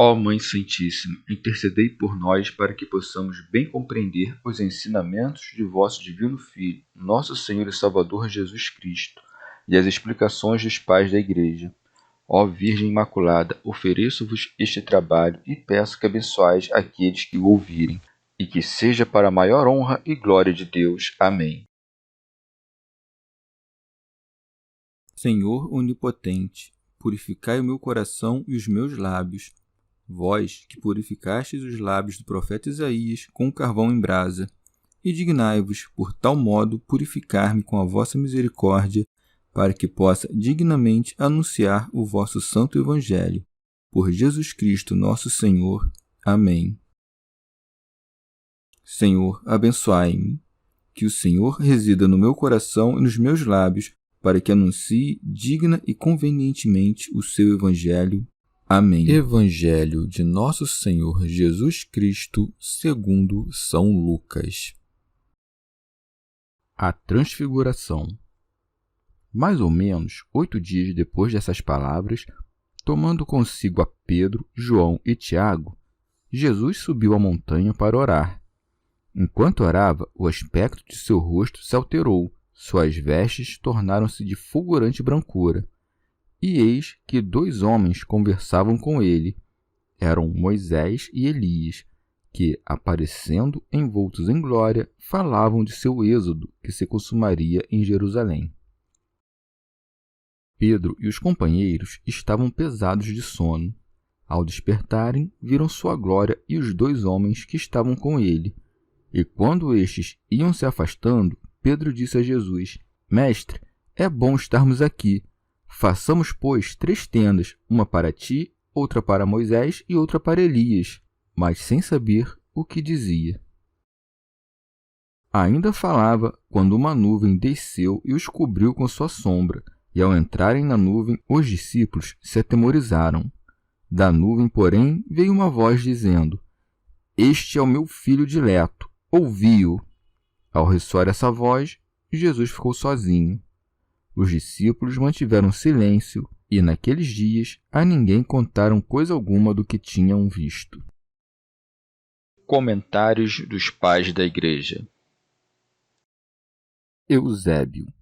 Ó Mãe Santíssima, intercedei por nós para que possamos bem compreender os ensinamentos de vosso Divino Filho, nosso Senhor e Salvador Jesus Cristo, e as explicações dos pais da Igreja. Ó Virgem Imaculada, ofereço-vos este trabalho e peço que abençoais aqueles que o ouvirem, e que seja para a maior honra e glória de Deus. Amém. Senhor onipotente, purificai o meu coração e os meus lábios. Vós, que purificastes os lábios do profeta Isaías com carvão em brasa, e dignai-vos, por tal modo, purificar-me com a vossa misericórdia, para que possa dignamente anunciar o vosso santo Evangelho. Por Jesus Cristo, nosso Senhor. Amém. Senhor, abençoai-me. Que o Senhor resida no meu coração e nos meus lábios, para que anuncie digna e convenientemente o seu Evangelho. Amém. Evangelho de Nosso Senhor Jesus Cristo, segundo São Lucas. A Transfiguração. Mais ou menos 8 dias depois dessas palavras, tomando consigo a Pedro, João e Tiago, Jesus subiu a montanha para orar. Enquanto orava, o aspecto de seu rosto se alterou, suas vestes tornaram-se de fulgurante brancura. E eis que 2 homens conversavam com ele. Eram Moisés e Elias, que, aparecendo envoltos em glória, falavam de seu êxodo que se consumaria em Jerusalém. Pedro e os companheiros estavam pesados de sono. Ao despertarem, viram sua glória e os 2 homens que estavam com ele. E quando estes iam se afastando, Pedro disse a Jesus: Mestre, é bom estarmos aqui. Façamos, pois, 3 tendas, uma para ti, outra para Moisés e outra para Elias, mas sem saber o que dizia. Ainda falava quando uma nuvem desceu e os cobriu com sua sombra, e ao entrarem na nuvem, os discípulos se atemorizaram. Da nuvem, porém, veio uma voz dizendo: Este é o meu filho dileto, ouvi-o. Ao ressoar essa voz, Jesus ficou sozinho. Os discípulos mantiveram silêncio e, naqueles dias, a ninguém contaram coisa alguma do que tinham visto. Comentários dos Pais da Igreja. Eusébio.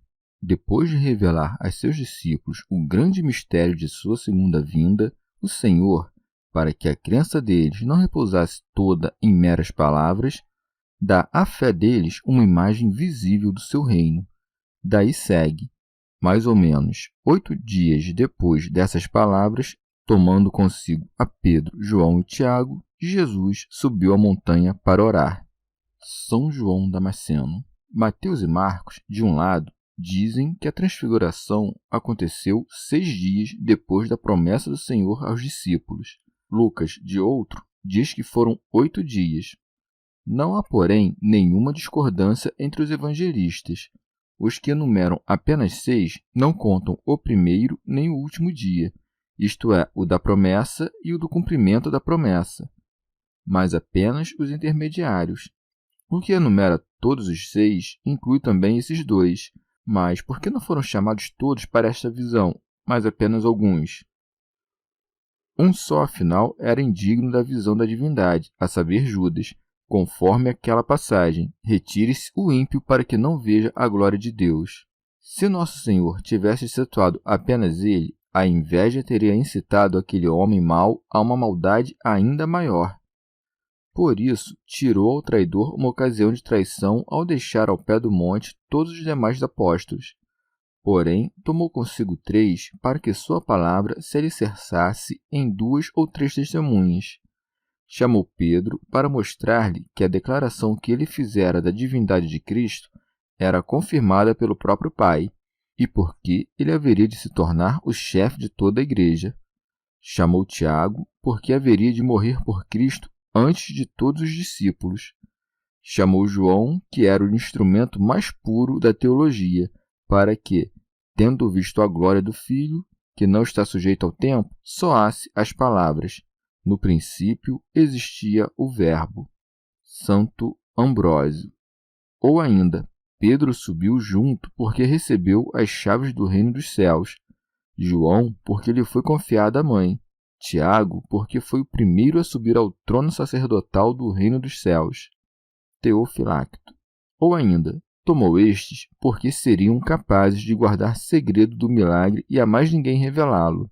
Depois de revelar a seus discípulos o grande mistério de sua segunda vinda, o Senhor, para que a crença deles não repousasse toda em meras palavras, dá à fé deles uma imagem visível do seu reino. Daí segue: mais ou menos 8 dias depois dessas palavras, tomando consigo a Pedro, João e Tiago, Jesus subiu a montanha para orar. São João Damasceno. Mateus e Marcos, de um lado, dizem que a transfiguração aconteceu 6 dias depois da promessa do Senhor aos discípulos. Lucas, de outro, diz que foram 8 dias. Não há, porém, nenhuma discordância entre os evangelistas. Os que enumeram apenas 6 não contam o primeiro nem o último dia, isto é, o da promessa e o do cumprimento da promessa, mas apenas os intermediários. O que enumera todos os 6 inclui também esses 2, mas por que não foram chamados todos para esta visão, mas apenas alguns? Um só, afinal, era indigno da visão da divindade, a saber, Judas, conforme aquela passagem: retire-se o ímpio para que não veja a glória de Deus. Se Nosso Senhor tivesse excetuado apenas ele, a inveja teria incitado aquele homem mau a uma maldade ainda maior. Por isso, tirou ao traidor uma ocasião de traição ao deixar ao pé do monte todos os demais apóstolos. Porém, tomou consigo 3 para que sua palavra se alicerçasse em 2 ou 3 testemunhas. Chamou Pedro para mostrar-lhe que a declaração que ele fizera da divindade de Cristo era confirmada pelo próprio Pai, e porque ele haveria de se tornar o chefe de toda a Igreja. Chamou Tiago, porque haveria de morrer por Cristo antes de todos os discípulos. Chamou João, que era o instrumento mais puro da teologia, para que, tendo visto a glória do Filho, que não está sujeito ao tempo, soasse as palavras: no princípio existia o Verbo. Santo Ambrósio. Ou ainda, Pedro subiu junto porque recebeu as chaves do reino dos céus. João, porque lhe foi confiada a mãe. Tiago, porque foi o primeiro a subir ao trono sacerdotal do reino dos céus, Teofilacto. Ou ainda, tomou estes, porque seriam capazes de guardar segredo do milagre e a mais ninguém revelá-lo.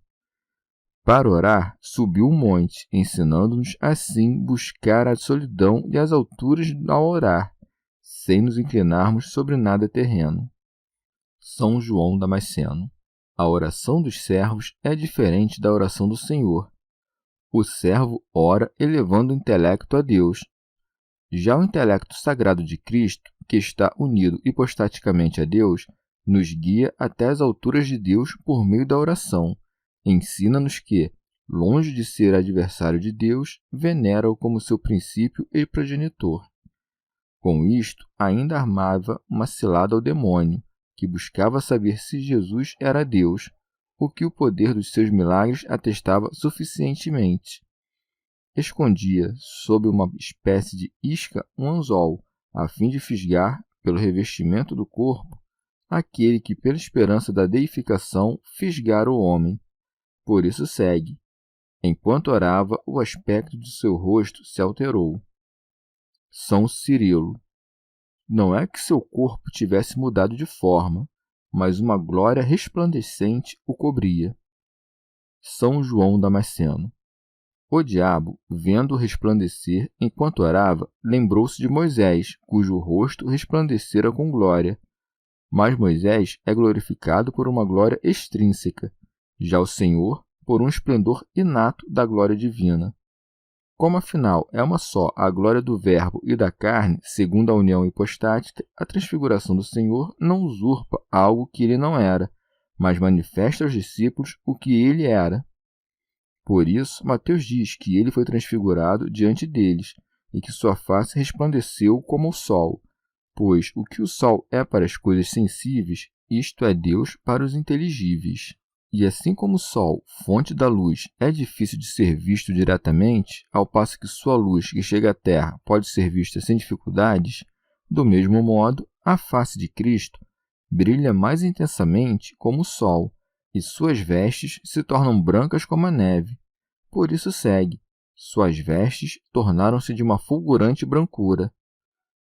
Para orar, subiu o monte, ensinando-nos assim buscar a solidão e as alturas ao orar, sem nos inclinarmos sobre nada terreno. São João Damasceno. A oração dos servos é diferente da oração do Senhor. O servo ora elevando o intelecto a Deus. Já o intelecto sagrado de Cristo, que está unido hipostaticamente a Deus, nos guia até as alturas de Deus por meio da oração. Ensina-nos que, longe de ser adversário de Deus, venera-o como seu princípio e progenitor. Com isto, ainda armava uma cilada ao demônio, que buscava saber se Jesus era Deus, o que o poder dos seus milagres atestava suficientemente. Escondia, sob uma espécie de isca, um anzol, a fim de fisgar, pelo revestimento do corpo, aquele que, pela esperança da deificação, fisgara o homem. Por isso segue. Enquanto orava, o aspecto de seu rosto se alterou. São Cirilo. Não é que seu corpo tivesse mudado de forma, mas uma glória resplandecente o cobria. São João Damasceno. O diabo, vendo-o resplandecer enquanto orava, lembrou-se de Moisés, cujo rosto resplandecera com glória. Mas Moisés é glorificado por uma glória extrínseca, já o Senhor por um esplendor inato da glória divina. Como afinal é uma só a glória do Verbo e da carne, segundo a união hipostática, a transfiguração do Senhor não usurpa algo que ele não era, mas manifesta aos discípulos o que ele era. Por isso, Mateus diz que ele foi transfigurado diante deles, e que sua face resplandeceu como o sol, pois o que o sol é para as coisas sensíveis, isto é Deus para os inteligíveis. E assim como o Sol, fonte da luz, é difícil de ser visto diretamente, ao passo que sua luz que chega à Terra pode ser vista sem dificuldades, do mesmo modo, a face de Cristo brilha mais intensamente como o Sol, e suas vestes se tornam brancas como a neve. Por isso segue, suas vestes tornaram-se de uma fulgurante brancura,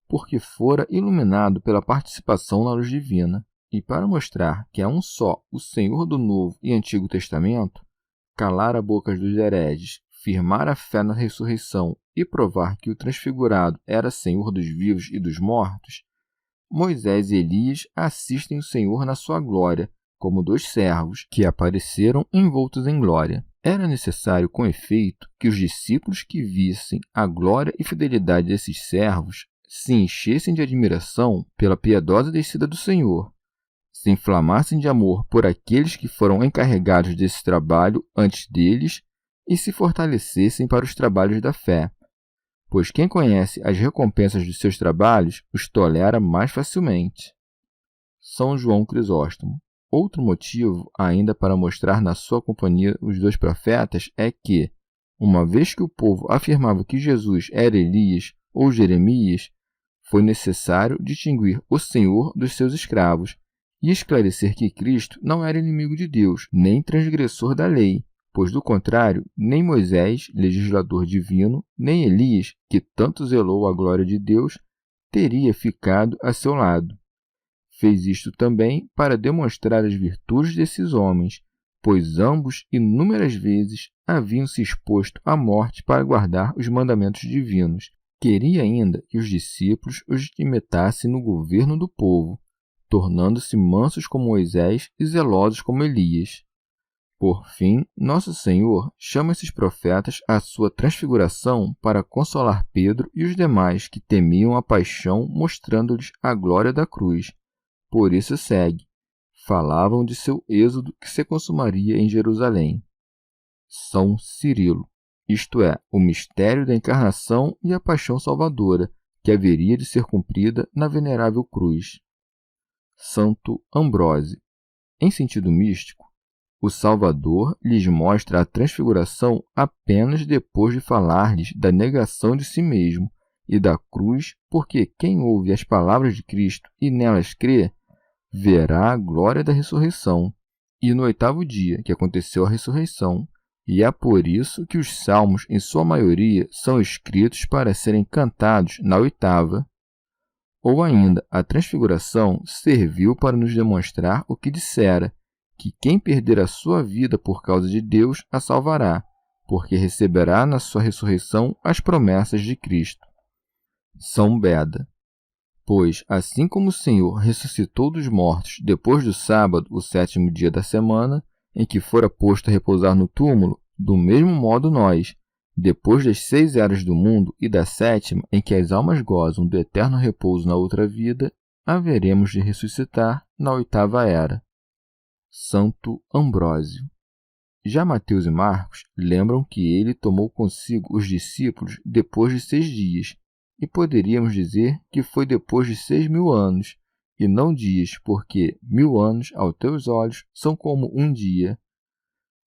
porque fora iluminado pela participação na luz divina. E para mostrar que é um só o Senhor do Novo e Antigo Testamento, calar a boca dos hereges, firmar a fé na ressurreição e provar que o transfigurado era Senhor dos vivos e dos mortos, Moisés e Elias assistem o Senhor na sua glória, como dois servos que apareceram envoltos em glória. Era necessário, com efeito, que os discípulos que vissem a glória e fidelidade desses servos se enchessem de admiração pela piedosa descida do Senhor, se inflamassem de amor por aqueles que foram encarregados desse trabalho antes deles e se fortalecessem para os trabalhos da fé, pois quem conhece as recompensas dos seus trabalhos os tolera mais facilmente. São João Crisóstomo. Outro motivo, ainda para mostrar na sua companhia os dois profetas, é que, uma vez que o povo afirmava que Jesus era Elias ou Jeremias, foi necessário distinguir o Senhor dos seus escravos, e esclarecer que Cristo não era inimigo de Deus, nem transgressor da lei, pois, do contrário, nem Moisés, legislador divino, nem Elias, que tanto zelou a glória de Deus, teria ficado a seu lado. Fez isto também para demonstrar as virtudes desses homens, pois ambos inúmeras vezes haviam se exposto à morte para guardar os mandamentos divinos. Queria ainda que os discípulos os imitassem no governo do povo, tornando-se mansos como Moisés e zelosos como Elias. Por fim, Nosso Senhor chama esses profetas à sua transfiguração para consolar Pedro e os demais que temiam a paixão, mostrando-lhes a glória da cruz. Por isso segue. Falavam de seu êxodo que se consumaria em Jerusalém. São Cirilo, isto é, o mistério da encarnação e a paixão salvadora, que haveria de ser cumprida na venerável cruz. Santo Ambrósio. Em sentido místico, o Salvador lhes mostra a transfiguração apenas depois de falar-lhes da negação de si mesmo e da cruz, porque quem ouve as palavras de Cristo e nelas crê, verá a glória da ressurreição. E no 8º dia que aconteceu a ressurreição, E é por isso que os salmos, em sua maioria, são escritos para serem cantados na oitava. Ou ainda, a transfiguração serviu para nos demonstrar o que dissera, que quem perder a sua vida por causa de Deus a salvará, porque receberá na sua ressurreição as promessas de Cristo. São Beda. Pois, assim como o Senhor ressuscitou dos mortos depois do sábado, o 7º dia da semana, em que fora posto a repousar no túmulo, do mesmo modo nós, depois das 6 eras do mundo e da 7ª, em que as almas gozam do eterno repouso na outra vida, haveremos de ressuscitar na 8ª era. Santo Ambrósio. Já Mateus e Marcos lembram que ele tomou consigo os discípulos depois de 6 dias, e poderíamos dizer que foi depois de 6.000 anos, e não dias, porque 1.000 anos, aos teus olhos, são como um dia.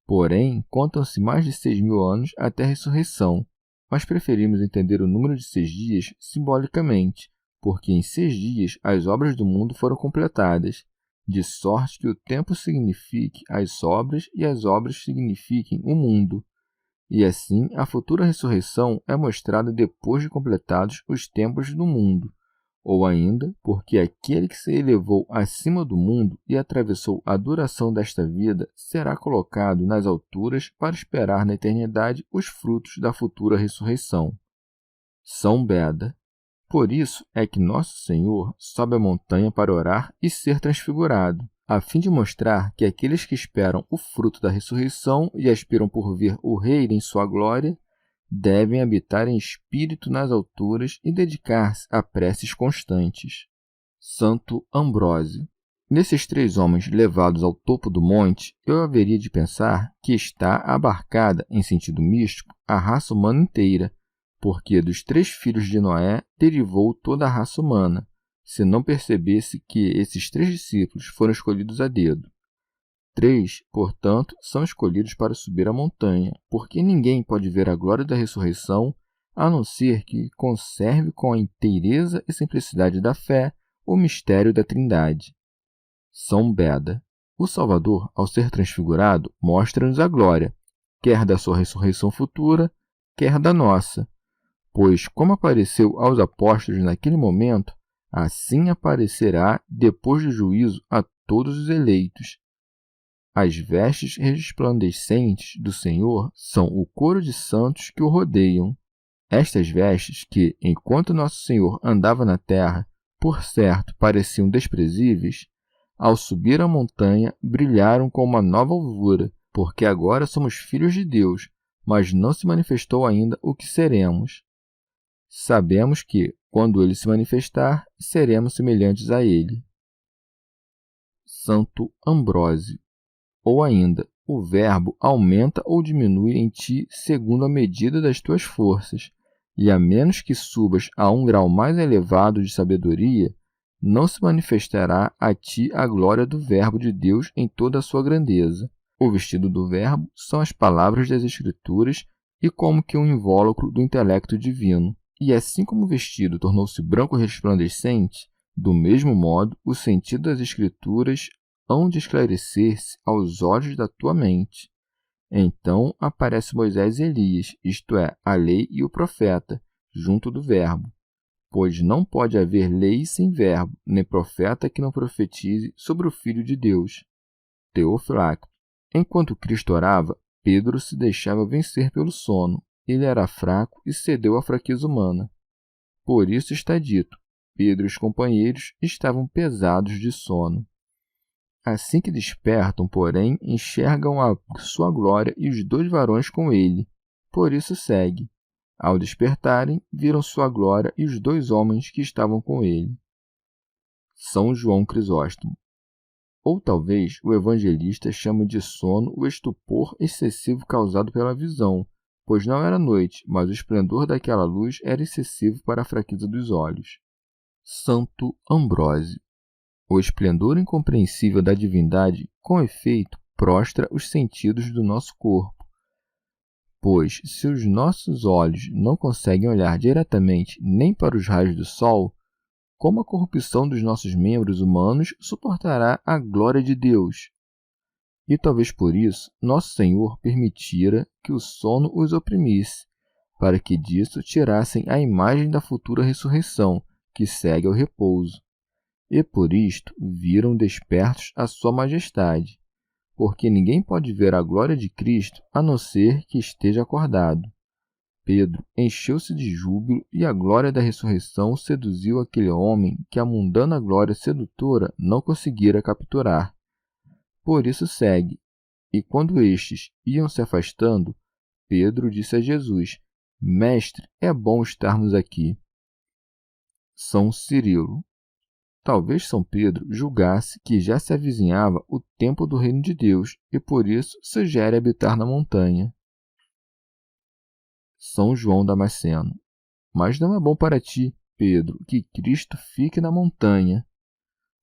Porém, contam-se mais de 6.000 anos até a ressurreição, mas preferimos entender o número de 6 dias simbolicamente, porque em 6 dias as obras do mundo foram completadas, de sorte que o tempo signifique as obras e as obras signifiquem o mundo. E assim, a futura ressurreição é mostrada depois de completados os tempos do mundo, ou ainda, porque aquele que se elevou acima do mundo e atravessou a duração desta vida será colocado nas alturas para esperar na eternidade os frutos da futura ressurreição. São Beda. Por isso é que Nosso Senhor sobe a montanha para orar e ser transfigurado, a fim de mostrar que aqueles que esperam o fruto da ressurreição e aspiram por ver o Rei em sua glória, devem habitar em espírito nas alturas e dedicar-se a preces constantes. Santo Ambrósio. Nesses 3 homens levados ao topo do monte, eu haveria de pensar que está abarcada, em sentido místico, a raça humana inteira, porque dos 3 filhos de Noé derivou toda a raça humana, se não percebesse que esses 3 discípulos foram escolhidos a dedo. 3, portanto, são escolhidos para subir a montanha, porque ninguém pode ver a glória da ressurreição, a não ser que conserve com a inteireza e simplicidade da fé o mistério da Trindade. São Beda. O Salvador, ao ser transfigurado, mostra-nos a glória, quer da sua ressurreição futura, quer da nossa, pois, como apareceu aos apóstolos naquele momento, assim aparecerá depois do juízo a todos os eleitos. As vestes resplandecentes do Senhor são o coro de santos que o rodeiam. Estas vestes que, enquanto Nosso Senhor andava na terra, por certo pareciam desprezíveis, ao subir a montanha brilharam com uma nova alvura, porque agora somos filhos de Deus, mas não se manifestou ainda o que seremos. Sabemos que, quando ele se manifestar, seremos semelhantes a ele. Santo Ambrósio. Ou ainda, o Verbo aumenta ou diminui em ti segundo a medida das tuas forças, e a menos que subas a um grau mais elevado de sabedoria, não se manifestará a ti a glória do Verbo de Deus em toda a sua grandeza. O vestido do Verbo são as palavras das Escrituras e como que um invólucro do intelecto divino. E assim como o vestido tornou-se branco resplandecente, do mesmo modo, o sentido das Escrituras hão de esclarecer-se aos olhos da tua mente. Então aparece Moisés e Elias, isto é, a lei e o profeta, junto do Verbo. Pois não pode haver lei sem Verbo, nem profeta que não profetize sobre o Filho de Deus. Teofilacto. Enquanto Cristo orava, Pedro se deixava vencer pelo sono. Ele era fraco e cedeu à fraqueza humana. Por isso está dito, Pedro e os companheiros estavam pesados de sono. Assim que despertam, porém, enxergam a sua glória e os 2 varões com ele. Por isso segue. Ao despertarem, viram sua glória e os 2 homens que estavam com ele. São João Crisóstomo. Ou talvez o evangelista chame de sono o estupor excessivo causado pela visão, pois não era noite, mas o esplendor daquela luz era excessivo para a fraqueza dos olhos. Santo Ambrósio. O esplendor incompreensível da divindade, com efeito, prostra os sentidos do nosso corpo. Pois, se os nossos olhos não conseguem olhar diretamente nem para os raios do sol, como a corrupção dos nossos membros humanos suportará a glória de Deus? e talvez por isso nosso Senhor permitira que o sono os oprimisse, para que disso tirassem a imagem da futura ressurreição, que segue ao repouso. E por isto viram despertos a sua majestade, porque ninguém pode ver a glória de Cristo a não ser que esteja acordado. Pedro encheu-se de júbilo e a glória da ressurreição seduziu aquele homem que a mundana glória sedutora não conseguira capturar. Por isso segue. E quando estes iam se afastando, Pedro disse a Jesus: Mestre, é bom estarmos aqui. São Cirilo. Talvez São Pedro julgasse que já se avizinhava o tempo do reino de Deus e por isso sugere habitar na montanha. São João Damasceno. Mas não é bom para ti, Pedro, que Cristo fique na montanha,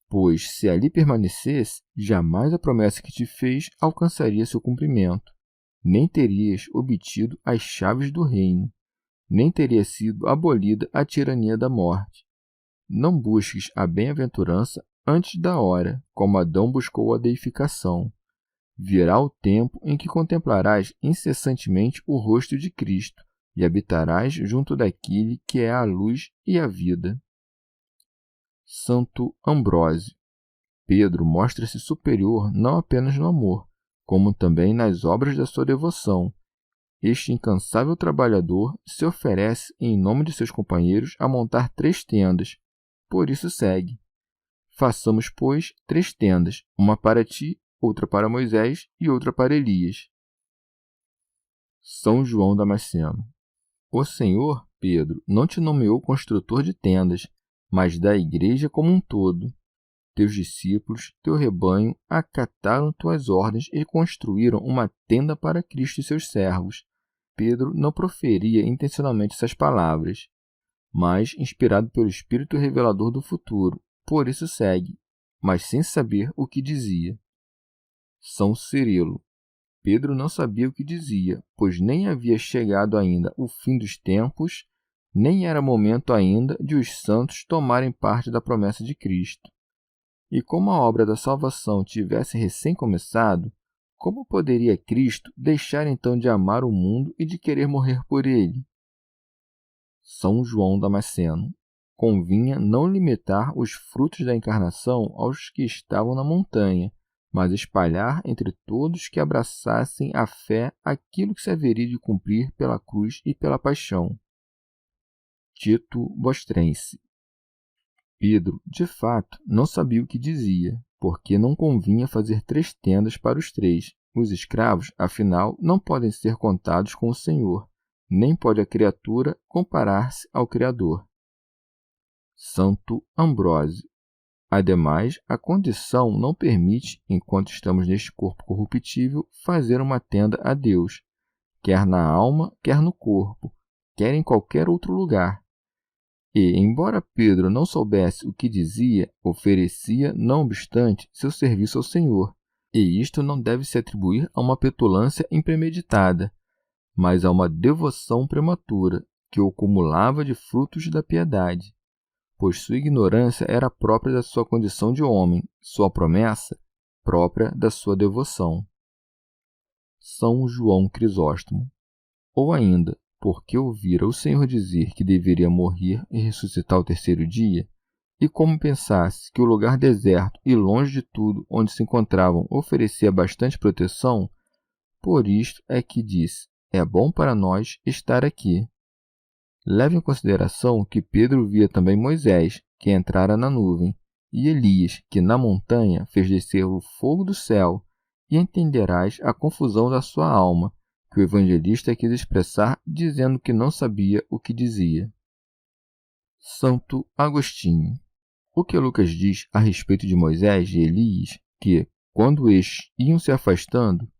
pois se ali permanecesse, jamais a promessa que te fez alcançaria seu cumprimento, nem terias obtido as chaves do reino, nem teria sido abolida a tirania da morte. Não busques a bem-aventurança antes da hora, como Adão buscou a deificação. Virá o tempo em que contemplarás incessantemente o rosto de Cristo e habitarás junto daquele que é a luz e a vida. Santo Ambrósio. Pedro mostra-se superior não apenas no amor, como também nas obras da sua devoção. Este incansável trabalhador se oferece em nome de seus companheiros a montar 3 tendas. Por isso segue. Façamos, pois, 3 tendas, uma para ti, outra para Moisés e outra para Elias. São João Damasceno. O Senhor, Pedro, não te nomeou construtor de tendas, mas da igreja como um todo. Teus discípulos, teu rebanho, acataram tuas ordens e construíram uma tenda para Cristo e seus servos. Pedro não proferia intencionalmente essas palavras, mas inspirado pelo Espírito revelador do futuro. Por isso segue, mas sem saber o que dizia. São Cirilo. Pedro não sabia o que dizia, pois nem havia chegado ainda o fim dos tempos, nem era momento ainda de os santos tomarem parte da promessa de Cristo. E como a obra da salvação tivesse recém começado, como poderia Cristo deixar então de amar o mundo e de querer morrer por ele? São João Damasceno. Convinha não limitar os frutos da encarnação aos que estavam na montanha, mas espalhar entre todos que abraçassem a fé aquilo que se haveria de cumprir pela cruz e pela paixão. Tito Bostrense. Pedro, de fato, não sabia o que dizia, porque não convinha fazer 3 tendas para os 3. Os escravos, afinal, não podem ser contados com o Senhor, nem pode a criatura comparar-se ao Criador. Santo Ambrósio. Ademais, a condição não permite, enquanto estamos neste corpo corruptível, fazer uma tenda a Deus, quer na alma, quer no corpo, quer em qualquer outro lugar. E, embora Pedro não soubesse o que dizia, oferecia, não obstante, seu serviço ao Senhor. E isto não deve se atribuir a uma petulância impremeditada, mas a uma devoção prematura, que o acumulava de frutos da piedade, pois sua ignorância era própria da sua condição de homem, sua promessa própria da sua devoção. São João Crisóstomo. Ou ainda, porque ouvira o Senhor dizer que deveria morrer e ressuscitar ao 3º dia, e como pensasse que o lugar deserto e longe de tudo onde se encontravam oferecia bastante proteção, por isto é que disse: é bom para nós estar aqui. Leve em consideração que Pedro via também Moisés, que entrara na nuvem, e Elias, que na montanha fez descer o fogo do céu, e entenderás a confusão da sua alma, que o evangelista quis expressar dizendo que não sabia o que dizia. Santo Agostinho. O que Lucas diz a respeito de Moisés e Elias, que, quando estes iam se afastando,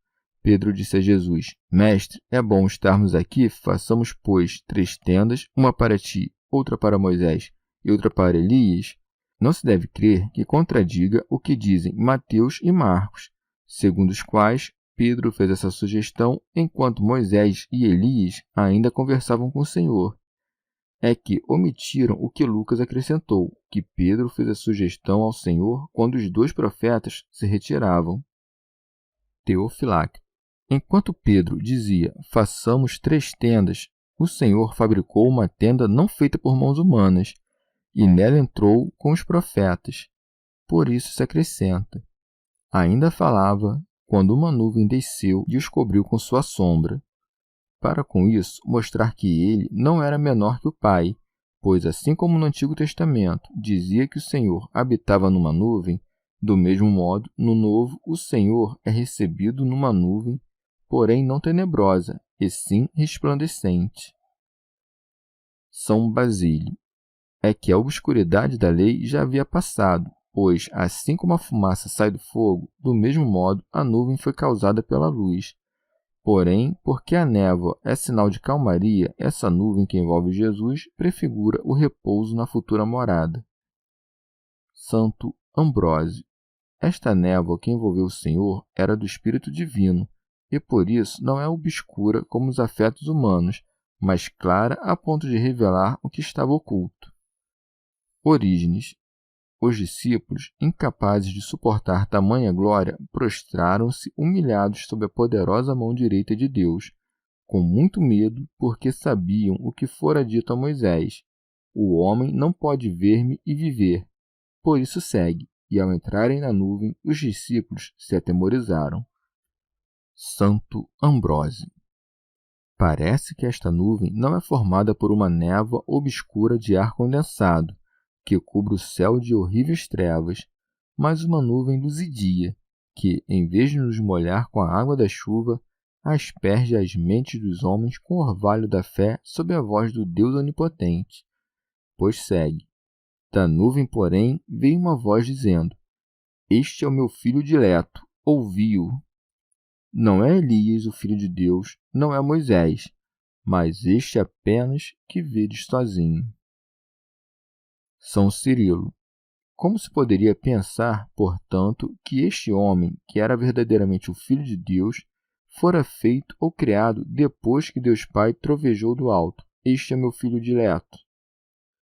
Pedro disse a Jesus: Mestre, é bom estarmos aqui, façamos, pois, 3 tendas, uma para ti, outra para Moisés e outra para Elias. Não se deve crer que contradiga o que dizem Mateus e Marcos, segundo os quais Pedro fez essa sugestão enquanto Moisés e Elias ainda conversavam com o Senhor. É que omitiram o que Lucas acrescentou, que Pedro fez a sugestão ao Senhor quando os 2 profetas se retiravam. Teofilacto. Enquanto Pedro dizia, façamos 3 tendas, o Senhor fabricou uma tenda não feita por mãos humanas, e nela entrou com os profetas. Por isso se acrescenta. Ainda falava, quando uma nuvem desceu e os cobriu com sua sombra, para com isso mostrar que ele não era menor que o Pai, pois assim como no Antigo Testamento dizia que o Senhor habitava numa nuvem, do mesmo modo, no Novo, o Senhor é recebido numa nuvem, porém não tenebrosa, e sim resplandecente. São Basílio. É que a obscuridade da lei já havia passado, pois, assim como a fumaça sai do fogo, do mesmo modo a nuvem foi causada pela luz. Porém, porque a névoa é sinal de calmaria, essa nuvem que envolve Jesus prefigura o repouso na futura morada. Santo Ambrósio. Esta névoa que envolveu o Senhor era do Espírito Divino, e por isso não é obscura como os afetos humanos, mas clara a ponto de revelar o que estava oculto. Orígenes. Os discípulos, incapazes de suportar tamanha glória, prostraram-se humilhados sob a poderosa mão direita de Deus, com muito medo, porque sabiam o que fora dito a Moisés: o homem não pode ver-me e viver. Por isso segue, e ao entrarem na nuvem, os discípulos se atemorizaram. Santo Ambrósio. Parece que esta nuvem não é formada por uma névoa obscura de ar condensado, que cobre o céu de horríveis trevas, mas uma nuvem luzidia, que, em vez de nos molhar com a água da chuva, asperge as mentes dos homens com o orvalho da fé sob a voz do Deus Onipotente. Pois segue. Da nuvem, porém, veio uma voz dizendo: Este é o meu filho dileto, ouvi-o. Não é Elias, o filho de Deus, não é Moisés, mas este apenas que vedes sozinho. São Cirilo. Como se poderia pensar, portanto, que este homem, que era verdadeiramente o Filho de Deus, fora feito ou criado depois que Deus Pai trovejou do alto: Este é meu filho dileto?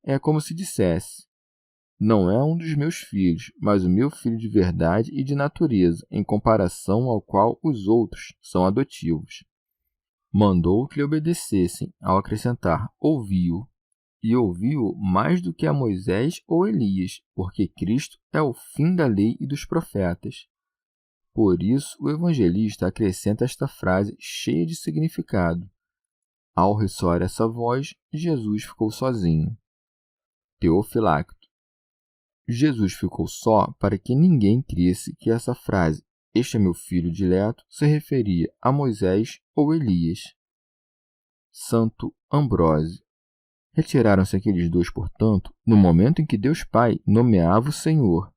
É como se dissesse: não é um dos meus filhos, mas o meu filho de verdade e de natureza, em comparação ao qual os outros são adotivos. Mandou que lhe obedecessem, ao acrescentar: ouviu. E ouviu mais do que a Moisés ou Elias, porque Cristo é o fim da lei e dos profetas. Por isso, o evangelista acrescenta esta frase cheia de significado. Ao ressoar essa voz, Jesus ficou sozinho. Teofilacto. Jesus ficou só para que ninguém cresce que essa frase, este é meu filho dileto, se referia a Moisés ou Elias. Santo Ambrósio. Retiraram-se aqueles 2, portanto, no momento em que Deus Pai nomeava o Senhor.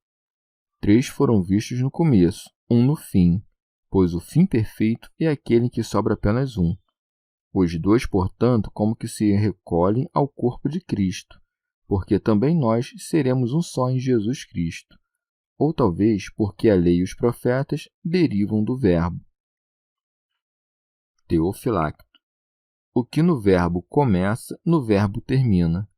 3 foram vistos no começo, 1 no fim, pois o fim perfeito é aquele em que sobra apenas 1. Os 2, portanto, como que se recolhem ao corpo de Cristo, porque também nós seremos um só em Jesus Cristo, ou talvez porque a lei e os profetas derivam do Verbo. Teofilacto. O que no Verbo começa, no Verbo termina.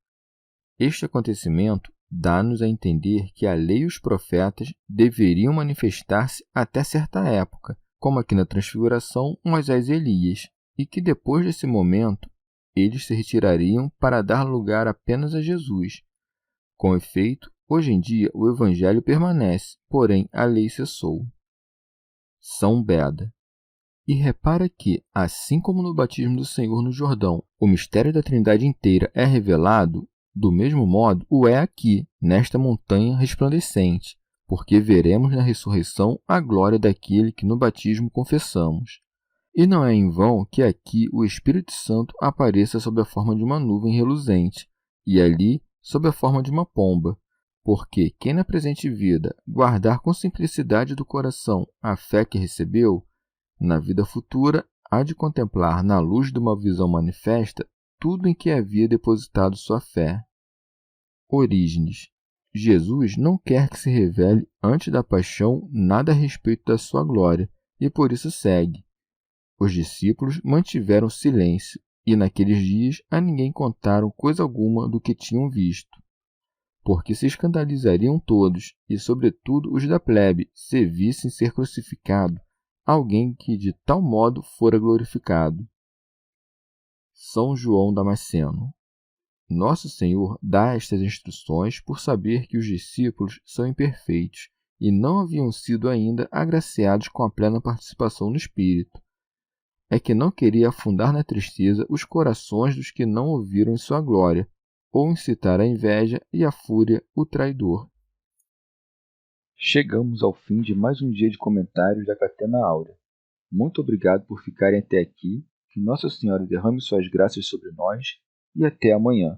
Este acontecimento dá-nos a entender que a lei e os profetas deveriam manifestar-se até certa época, como aqui na Transfiguração, Moisés e Elias, e que depois desse momento eles se retirariam para dar lugar apenas a Jesus. Com efeito, hoje em dia o Evangelho permanece, porém a lei cessou. São Beda. E repara que, assim como no batismo do Senhor no Jordão, o mistério da Trindade inteira é revelado, do mesmo modo o é aqui, nesta montanha resplandecente, porque veremos na ressurreição a glória daquele que no batismo confessamos. E não é em vão que aqui o Espírito Santo apareça sob a forma de uma nuvem reluzente, e ali sob a forma de uma pomba, porque quem na presente vida guardar com simplicidade do coração a fé que recebeu, na vida futura, há de contemplar na luz de uma visão manifesta tudo em que havia depositado sua fé. Orígenes. Jesus não quer que se revele antes da paixão nada a respeito da sua glória, e por isso segue. Os discípulos mantiveram silêncio, e naqueles dias a ninguém contaram coisa alguma do que tinham visto, porque se escandalizariam todos, e sobretudo os da plebe, se vissem ser crucificado alguém que de tal modo fora glorificado. São João Damasceno. Nosso Senhor dá estas instruções por saber que os discípulos são imperfeitos e não haviam sido ainda agraciados com a plena participação no Espírito. É que não queria afundar na tristeza os corações dos que não ouviram em sua glória, ou incitar a inveja e a fúria o traidor. Chegamos ao fim de mais um dia de comentários da Catena Áurea. Muito obrigado por ficarem até aqui, que Nossa Senhora derrame suas graças sobre nós e até amanhã.